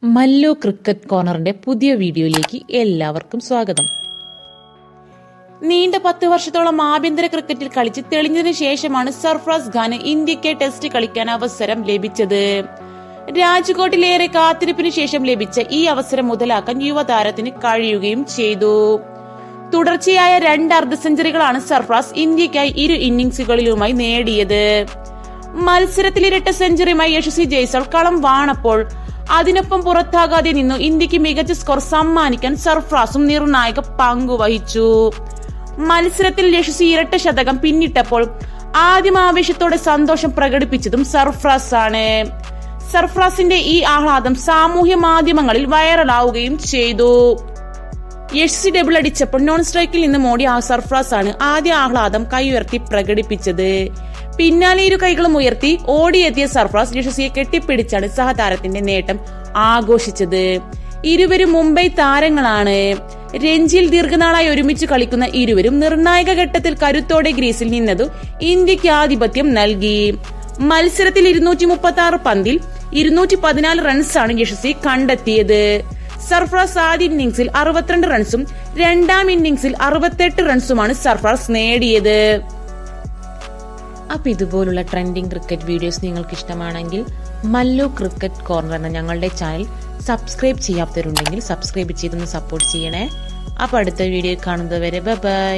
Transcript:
Mallu cricket കോർണറിന്റെ പുതിയ വീഡിയോയിലേക്ക് എല്ലാവർക്കും സ്വാഗതം. നീണ്ട 10 വർഷത്തോളം ആഭ്യന്തര ക്രിക്കറ്റിൽ കളിച്ച് തെളിഞ്ഞതിനു ശേഷമാണ് സർഫറാസ് ഖാന് ഇന്ത്യക്ക് ടെസ്റ്റ് കളിക്കാൻ അവസരം ലഭിച്ചത്. രാജ്കോട്ടിലേറെ കാത്തിരിപ്പിന് ശേഷം ലഭിച്ച ഈ അവസരം മുതലാക്കാൻ യുവതാരത്തിന് കഴിയുകയും ചെയ്തു. തുടർച്ചയായ 2 അർദ്ധ സെഞ്ചുറികളാണ് സർഫറാസ് ഇന്ത്യക്കായി ഇരു ഇന്നിംഗ്സുകളിലുമായി നേടിയത്. മത്സരത്തിൽ ഇരട്ട സെഞ്ചുറിയുമായി യശസ്വി ജയ്സ്വാൾ കളം വാണപ്പോൾ അതിനൊപ്പം പുറത്താകാതെ നിന്നു ഇന്ത്യക്ക് മികച്ച സ്കോർ സമ്മാനിക്കാൻ സർഫറാസും നിർണായക പങ്കുവഹിച്ചു. മത്സരത്തിൽ യശസ്വി ഇരട്ട ശതകം പിന്നിട്ടപ്പോൾ ആദ്യം ആവേശത്തോടെ സന്തോഷം പ്രകടിപ്പിച്ചതും സർഫറാസ് ആണ്. സർഫറാസിന്റെ ഈ ആഹ്ലാദം സാമൂഹ്യ മാധ്യമങ്ങളിൽ വൈറലാവുകയും ചെയ്തു. യശസ്വി ഡബിൾ അടിച്ചപ്പോൾ നോൺ സ്ട്രൈക്കിൽ നിന്ന് മോടിയ സർഫറാസ് ആണ് ആദ്യ ആഹ്ലാദം കൈയുയർത്തി പ്രകടിപ്പിച്ചത്. പിന്നാലെ ഇരു കൈകളും ഉയർത്തി ഓടിയെത്തിയ സർഫറാസ് യശസ്വിയെ കെട്ടിപ്പിടിച്ചാണ് സഹതാരത്തിന്റെ നേട്ടം ആഘോഷിച്ചത്. ഇരുവരും മുംബൈ താരങ്ങളാണ്. രഞ്ജിയിൽ ദീർഘനാളായി ഒരുമിച്ച് കളിക്കുന്ന ഇരുവരും നിർണായക ഘട്ടത്തിൽ കരുത്തോടെ ക്രീസിൽ നിന്നതും ഇന്ത്യക്ക് ആധിപത്യം നൽകി. മത്സരത്തിൽ 236 പന്തിൽ 214 റൺസാണ് യശസ്വി കണ്ടെത്തിയത്. സർഫറാസ് ആദ്യ ഇന്നിംഗ്സിൽ 62 റൺസും രണ്ടാം ഇന്നിംഗ്സിൽ 68 റൺസുമാണ് സർഫറാസ് നേടിയത്. അപ്പൊ ഇതുപോലുള്ള ട്രെൻഡിങ് ക്രിക്കറ്റ് വീഡിയോസ് നിങ്ങൾക്ക് ഇഷ്ടമാണെങ്കിൽ മല്ലു ക്രിക്കറ്റ് കോർണർ എന്ന ഞങ്ങളുടെ ചാനൽ സബ്സ്ക്രൈബ് ചെയ്യാത്തവരുണ്ടെങ്കിൽ സബ്സ്ക്രൈബ് ചെയ്തൊന്ന് സപ്പോർട്ട് ചെയ്യണേ. അപ്പൊ അടുത്ത വീഡിയോ കാണുന്നതുവരെ ബൈ.